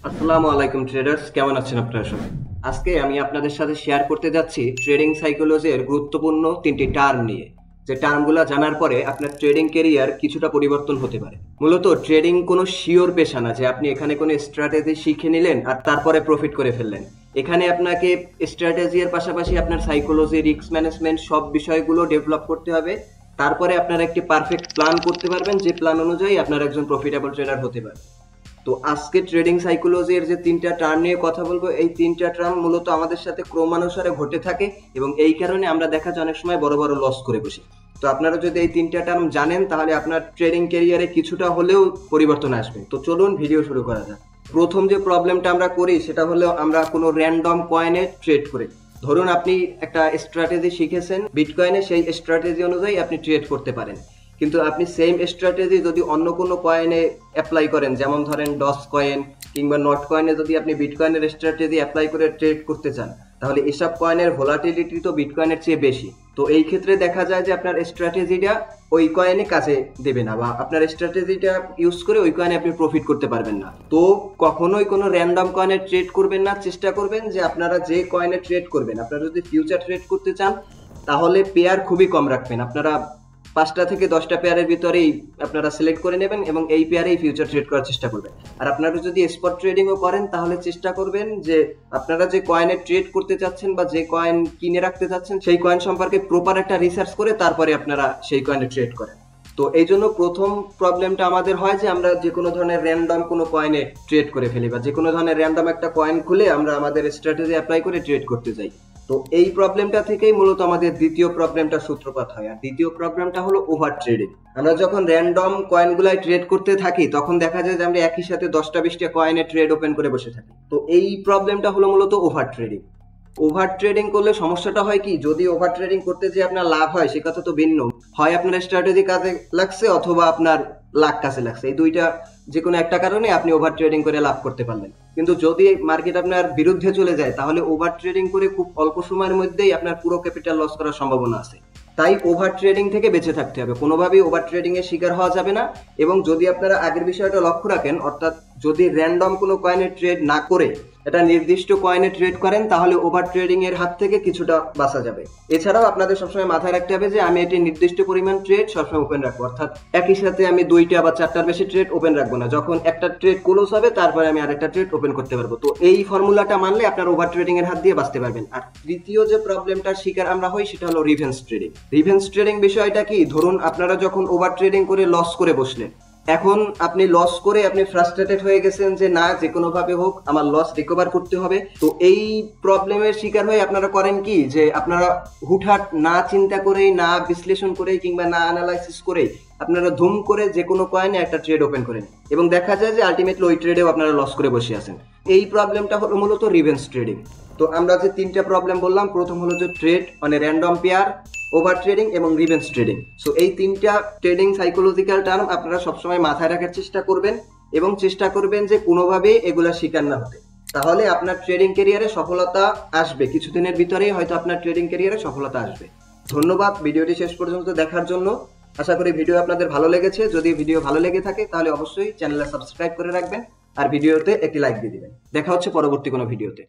আসসালামু আলাইকুম ট্রেডার্স, কেমন আছেন আপনারা সবাই? আজকে আমি আপনাদের সাথে শেয়ার করতে যাচ্ছি ট্রেডিং সাইকোলজির গুরুত্বপূর্ণ তিনটি টার্ম নিয়ে, যে টার্মগুলো জানার পরে আপনার ট্রেডিং ক্যারিয়ার কিছুটা পরিবর্তন হতে পারে। মূলত ট্রেডিং কোনো শিওর পেশা না যে আপনি এখানে কোনো স্ট্র্যাটেজি শিখে নিলেন আর তারপরে প্রফিট করে ফেললেন। এখানে আপনাকে স্ট্র্যাটেজির পাশাপাশি আপনার সাইকোলজি, রিস্ক ম্যানেজমেন্ট সব বিষয়গুলো ডেভেলপ করতে হবে। তারপরে আপনারা একটি পারফেক্ট প্ল্যান করতে পারবেন, যে প্ল্যান অনুযায়ী আপনার একজন প্রফিটেবল ট্রেডার হতে পারে। তো আজকে ট্রেডিং সাইকোলজির যে তিনটা টার্ম নিয়ে কথা বলবো, এই তিনটা টার্ম মূলত আমাদের সাথে ক্রমানুসারে ঘটে থাকে এবং এই কারণে আমরা দেখা যায় অনেক সময় বড় বড় লস করে বসি। তো আপনারা যদি এই তিনটা টার্ম জানেন তাহলে আপনার ট্রেডিং ক্যারিয়ারে কিছুটা হলেও পরিবর্তন আসবে। তো চলুন ভিডিও শুরু করা যাক। প্রথম যে প্রবলেমটা আমরা করি সেটা হলো আমরা কোনো র্যান্ডম কয়েনে ট্রেড করি। ধরুন আপনি একটা স্ট্র্যাটেজি শিখেছেন বিটকয়েনে, সেই স্ট্র্যাটেজি অনুযায়ী আপনি ট্রেড করতে পারেন, কিন্তু আপনি সেম স্ট্র্যাটেজি যদি অন্য কোনো কয়েনে অ্যাপ্লাই করেন, যেমন ধরেন ডস কয়েন কিংবা নট কয়েনে যদি আপনি বিটকয়েনের স্ট্র্যাটেজি অ্যাপ্লাই করে ট্রেড করতে চান, তাহলে এসব কয়েনের ভোলাটিলিটি তো বিটকয়েনের চেয়ে বেশি। তো এই ক্ষেত্রে দেখা যায় যে আপনার স্ট্র্যাটেজিটা ওই কয়েনে কাজে দেবে না, বা আপনার স্ট্র্যাটেজিটা ইউজ করে ওই কয়েনে আপনি প্রফিট করতে পারবেন না। তো কখনোই কোনো র্যান্ডম কয়েনে ট্রেড করবেন না। চেষ্টা করবেন যে আপনারা যে কয়েনে ট্রেড করবেন, আপনারা যদি ফিউচার ট্রেড করতে চান তাহলে পেয়ার খুবই কম রাখবেন। আপনারা 5টা থেকে 10টা পেয়ারের ভিতরেই আপনারা সিলেক্ট করে নেবেন এবং এই পেয়ারেই ফিউচার ট্রেড করার চেষ্টা করবেন। আর আপনারা যদি স্পট ট্রেডিংও করেন তাহলে চেষ্টা করবেন যে আপনারা যে কয়েনে ট্রেড করতে চাচ্ছেন বা যে কয়েন কিনে রাখতে চাচ্ছেন সেই কয়েন সম্পর্কে প্রপার একটা রিসার্চ করে তারপরে আপনারা সেই কয়েনে ট্রেড করেন। তো এই জন্য প্রথম প্রবলেমটা আমাদের হয় যে আমরা যে কোনো ধরনের র্যান্ডম কোনো কয়েনে ট্রেড করে ফেলি, বা যে কোনো ধরনের র্যান্ডম একটা কয়েন খুলে আমরা আমাদের স্ট্র্যাটেজি অ্যাপ্লাই করে ট্রেড করতে যাই। তো এই প্রবলেমটা থেকেই মূলত আমাদের দ্বিতীয় প্রবলেমটা সূত্রপাত হয়। আর দ্বিতীয় প্রবলেমটা হলো ওভার ট্রেডিং। আমরা যখন র্যান্ডম কয়েনগুলাই ট্রেড করতে থাকি তখন দেখা যায় যে আমরা একই সাথে 10টা-20টা কয়েনে ট্রেড ওপেন করে বসে থাকি। তো এই প্রবলেমটা হলো মূলত ওভার ট্রেডিং। ওভার ট্রেডিং করলে সমস্যাটা হয় কি, যদি ওভার ট্রেডিং করতে যে আপনার লাভ হয় সে কথা তো ভিন্ন। হয় আপনার স্ট্র্যাটেজি কাজে লাগছে অথবা আপনার লাখ কাছে লাগছে, এই দুইটা যে কোনো একটা কারণে আপনি ওভার ট্রেডিং করে লাভ করতে পারলেন। কিন্তু যদি মার্কেট আপনার বিরুদ্ধে চলে যায় তাহলে ওভার ট্রেডিং করে খুব অল্প সময়ের মধ্যেই আপনার পুরো ক্যাপিটাল লস করার সম্ভাবনা আছে। তাই ওভার ট্রেডিং থেকে বেঁচে থাকতে হবে, কোনোভাবেই ওভার ট্রেডিং এর শিকার হওয়া যাবে না। এবং যদি আপনারা আগের বিষয়টা লক্ষ্য রাখেন, অর্থাৎ যদি র্যান্ডম কোনো কয়েনে ট্রেড না করে এটা নির্দিষ্ট কয়েনে ট্রেড করেন তাহলে ওভার ট্রেডিং এর হাত থেকে কিছুটা বাঁচা যাবে। এছাড়াও আপনাদের সবসময় মাথায় রাখতে হবে যে আমি এটি নির্দিষ্ট পরিমাণ ট্রেড সবসময় ওপেন রাখবো, অর্থাৎ একই সাথে আমি 2টা বা 4টার বেশি ট্রেড ওপেন রাখবো না। যখন একটা ট্রেড ক্লোজ হবে তারপরে আমি আরেকটা ট্রেড ওপেন করতে পারবো। তো এই ফর্মুলাটা মানলে আপনার ওভার ট্রেডিং এর হাত দিয়ে বাঁচতে পারবেন। আর তৃতীয় যে প্রবলেমটার শিকার আমরা হই সেটা হলো রিভেন্স ট্রেডিং। রিভেন্স ট্রেডিং বিষয়টা কি, ধরুন আপনারা যখন ওভার ট্রেডিং করে লস করে বসলেন, এখন আপনি লস করে আপনি ফ্রাস্ট্রেটেড হয়ে গেছেন যে না, যে কোনো ভাবে হোক আমার লস রিকভার করতে হবে। তো এই প্রবলেমের শিকার হয়ে আপনারা করেন কি, যে আপনারা হুটহাট না চিন্তা করেই, না বিশ্লেষণ করেই কিংবা না অ্যানালাইসিস করেই আপনারা ধুম করে যে কোনো কয়েনে একটা ট্রেড ওপেন করেন এবং দেখা যায় যে আলটিমেটলি ওই ট্রেডেও আপনারা লস করে বসে আছেন। এই প্রবলেমটা হলো মূলত রিভেন্স ট্রেডিং। তো আমরা যে তিনটা প্রবলেম বললাম, প্রথম হলো যে ট্রেড মানে র্যান্ডম পেয়ার, ওভার ট্রেডিং এবং রিভেন্স ট্রেডিং। সো এই তিনটা ট্রেডিং সাইকোলজিক্যাল টার্ম আপনারা সবসময় মাথায় রাখার চেষ্টা করবেন এবং চেষ্টা করবেন যে কোনোভাবেই এগুলা শিকার না হতে। তাহলে আপনার ট্রেডিং ক্যারিয়ারে সফলতা আসবে, কিছুদিনের ভিতরেই হয়তো আপনার ট্রেডিং ক্যারিয়ারে সফলতা আসবে। ধন্যবাদ ভিডিওটি শেষ পর্যন্ত দেখার জন্য। আশা করি ভিডিও আপনাদের ভালো লেগেছে। যদি ভিডিও ভালো লেগে থাকে তাহলে অবশ্যই চ্যানেলে সাবস্ক্রাইব করে রাখবেন আর ভিডিওতে একটি লাইক দিয়ে দিবেন। দেখা হচ্ছে পরবর্তী কোনো ভিডিওতে।